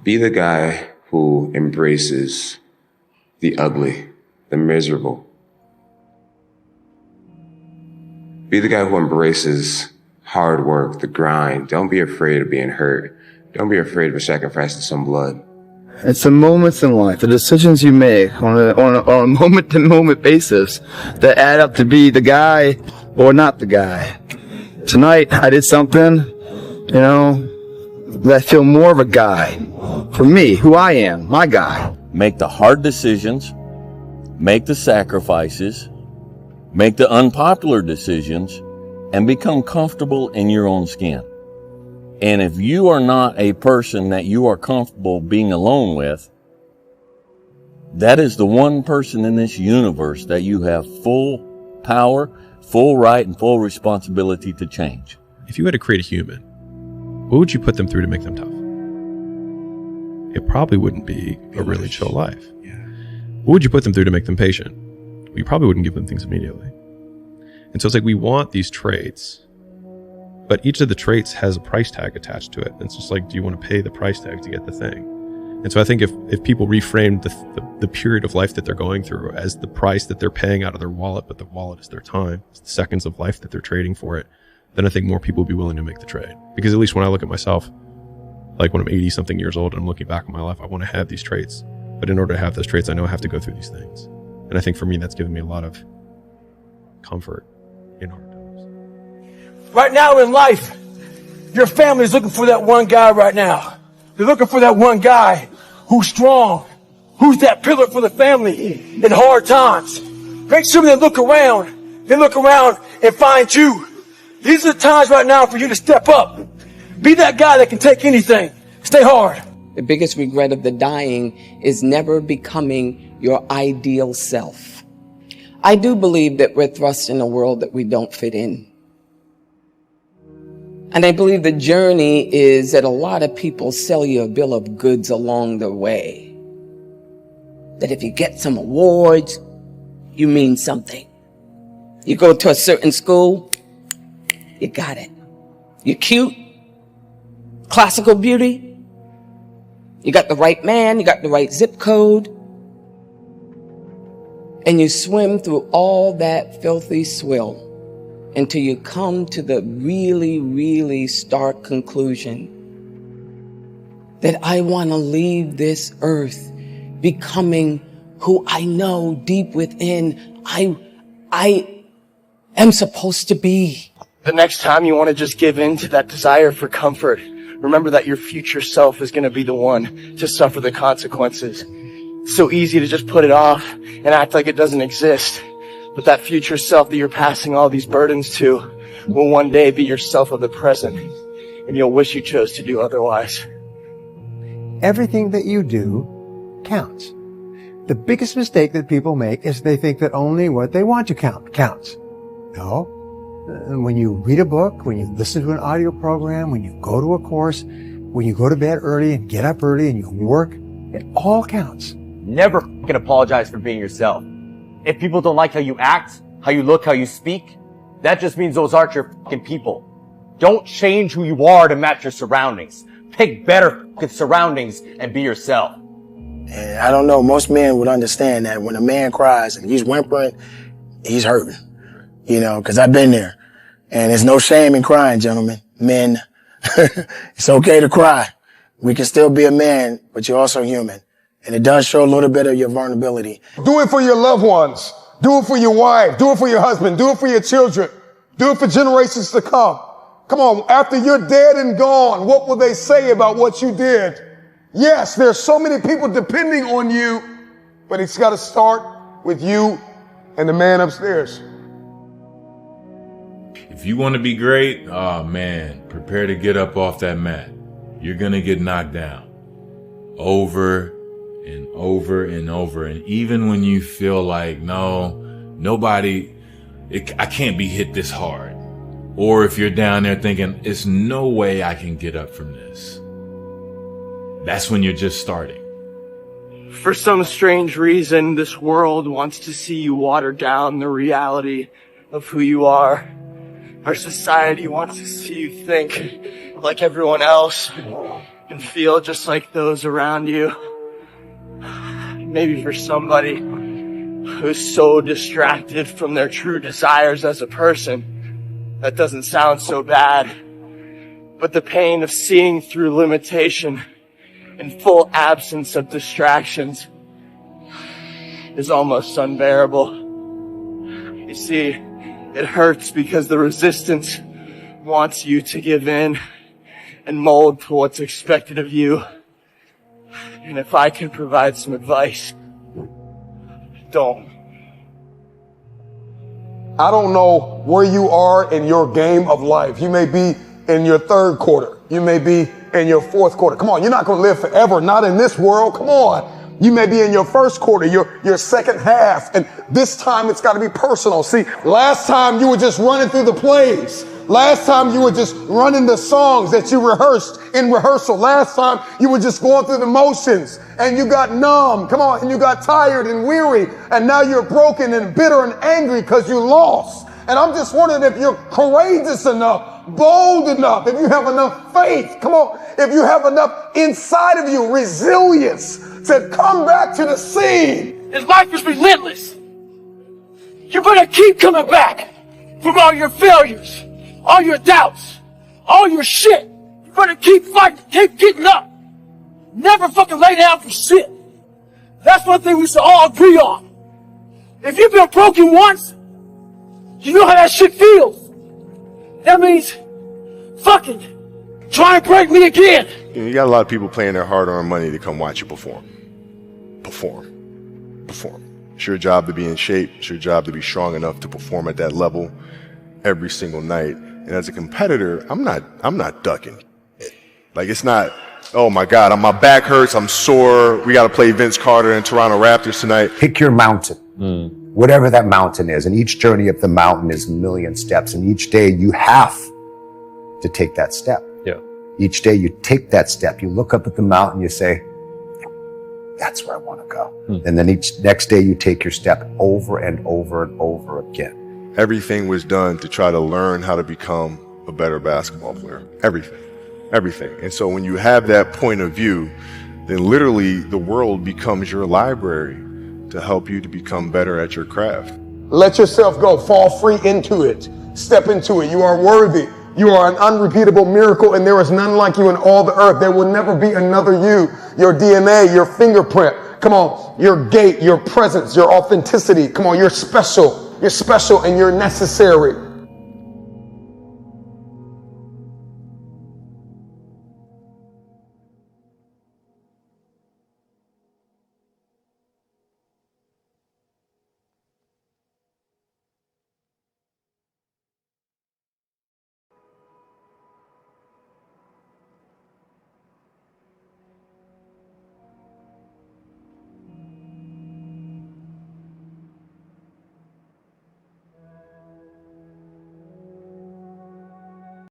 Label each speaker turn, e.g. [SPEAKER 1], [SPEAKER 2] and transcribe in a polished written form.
[SPEAKER 1] Be the guy who embraces the ugly, the miserable. Be the guy who embraces hard work, the grind. Don't be afraid of being hurt. Don't be afraid of sacrificing some blood.
[SPEAKER 2] It's the moments in life, the decisions you make on a moment-to-moment basis that add up to be the guy or not the guy. Tonight, I did something, that I feel more of a guy. For me, who I am, my guy.
[SPEAKER 3] Make the hard decisions, make the sacrifices, make the unpopular decisions, and become comfortable in your own skin. And if you are not a person that you are comfortable being alone with, that is the one person in this universe that you have full power, full right, and full responsibility to change.
[SPEAKER 4] If you had to create a human, what would you put them through to make them tough? It probably wouldn't be a really chill life.
[SPEAKER 5] Yeah.
[SPEAKER 4] What would you put them through to make them patient? Well, you probably wouldn't give them things immediately. And so it's like we want these traits, but each of the traits has a price tag attached to it. It's just like, do you want to pay the price tag to get the thing? And so I think if people reframe the period of life that they're going through as the price that they're paying out of their wallet, but the wallet is their time, it's the seconds of life that they're trading for it, then I think more people will be willing to make the trade. Because at least when I look at myself, like when I'm 80 something years old and I'm looking back on my life, I want to have these traits. But in order to have those traits, I know I have to go through these things. And I think for me, that's given me a lot of comfort in hard times.
[SPEAKER 6] Right now in life, your family is looking for that one guy right now. They're looking for that one guy who's strong, who's that pillar for the family in hard times. Make sure they look around and find you. These are the times right now for you to step up. Be that guy that can take anything. Stay hard.
[SPEAKER 7] The biggest regret of the dying is never becoming your ideal self. I do believe that we're thrust in a world that we don't fit in. And I believe the journey is that a lot of people sell you a bill of goods along the way. That if you get some awards, you mean something. You go to a certain school, you got it. You're cute, classical beauty, you got the right man, you got the right zip code, and you swim through all that filthy swill until you come to the really, really stark conclusion that I want to leave this earth becoming who I know deep within I am supposed to be.
[SPEAKER 6] The next time you want to just give in to that desire for comfort, remember that your future self is going to be the one to suffer the consequences. It's so easy to just put it off and act like it doesn't exist. But that future self that you're passing all these burdens to will one day be yourself of the present, and you'll wish you chose to do otherwise.
[SPEAKER 5] Everything that you do counts. The biggest mistake that people make is they think that only what they want to count counts. No. When you read a book, when you listen to an audio program, when you go to a course, when you go to bed early and get up early and you work, it all counts.
[SPEAKER 8] Never fucking apologize for being yourself. If people don't like how you act, how you look, how you speak, that just means those aren't your fucking people. Don't change who you are to match your surroundings. Pick better fucking surroundings and be yourself.
[SPEAKER 9] And I don't know, most men would understand that when a man cries and he's whimpering, he's hurting. Cause I've been there. And there's no shame in crying, gentlemen. Men, it's okay to cry. We can still be a man, but you're also human. And it does show a little bit of your vulnerability.
[SPEAKER 10] Do it for your loved ones. Do it for your wife. Do it for your husband. Do it for your children. Do it for generations to come. Come on, after you're dead and gone, what will they say about what you did? Yes, there's so many people depending on you, but it's got to start with you and the man upstairs.
[SPEAKER 11] If you want to be great, oh man, prepare to get up off that mat. You're going to get knocked down over and over and over. And even when you feel like, I can't be hit this hard. Or if you're down there thinking, it's no way I can get up from this. That's when you're just starting.
[SPEAKER 6] For some strange reason, this world wants to see you water down the reality of who you are. Our society wants to see you think like everyone else.
[SPEAKER 12] and feel just like those around you. Maybe for somebody who's so distracted from their true desires as a person, that doesn't sound so bad. But the pain of seeing through limitation in full absence of distractions is almost unbearable. You see, it hurts because the resistance wants you to give in and mold to what's expected of you. And if I can provide some advice, don't.
[SPEAKER 10] I don't know where you are in your game of life. You may be in your third quarter. You may be in your fourth quarter. Come on, you're not going to live forever, not in this world. Come on. You may be in your first quarter, your second half, and this time it's got to be personal. See, last time you were just running through the plays. Last time you were just running the songs that you rehearsed in rehearsal. Last time you were just going through the motions and you got numb. Come on, and you got tired and weary, and now you're broken and bitter and angry because you lost. And I'm just wondering if you're courageous enough, bold enough, if you have enough faith, come on, if you have enough inside of you, resilience to come back to the scene.
[SPEAKER 6] His life is relentless. You better keep coming back from all your failures, all your doubts, all your shit. You better keep fighting, keep getting up. Never fucking lay down for shit. That's one thing we should all agree on. If you've been broken once, you know how that shit feels. That means, fucking, try and break me again.
[SPEAKER 13] You got a lot of people paying their hard-earned money to come watch you perform. It's your job to be in shape. It's your job to be strong enough to perform at that level every single night. And as a competitor, I'm not ducking. Like, it's not, oh my God, my back hurts, I'm sore, we got to play Vince Carter and Toronto Raptors tonight.
[SPEAKER 14] Pick your mountain. Whatever that mountain is. And each journey up the mountain is a million steps. And each day you have to take that step.
[SPEAKER 4] Yeah.
[SPEAKER 14] Each day you take that step. You look up at the mountain, you say, that's where I want to go. And then each next day you take your step over and over and over again.
[SPEAKER 13] Everything was done to try to learn how to become a better basketball player. Everything. And so when you have that point of view, then literally the world becomes your library to help you to become better at your craft.
[SPEAKER 10] Let yourself go. Fall free into it. Step into it. You are worthy. You are an unrepeatable miracle, and there is none like you in all the earth. There will never be another you. Your DNA, your fingerprint. Come on, your gait, your presence, your authenticity. Come on, you're special. You're special and you're necessary.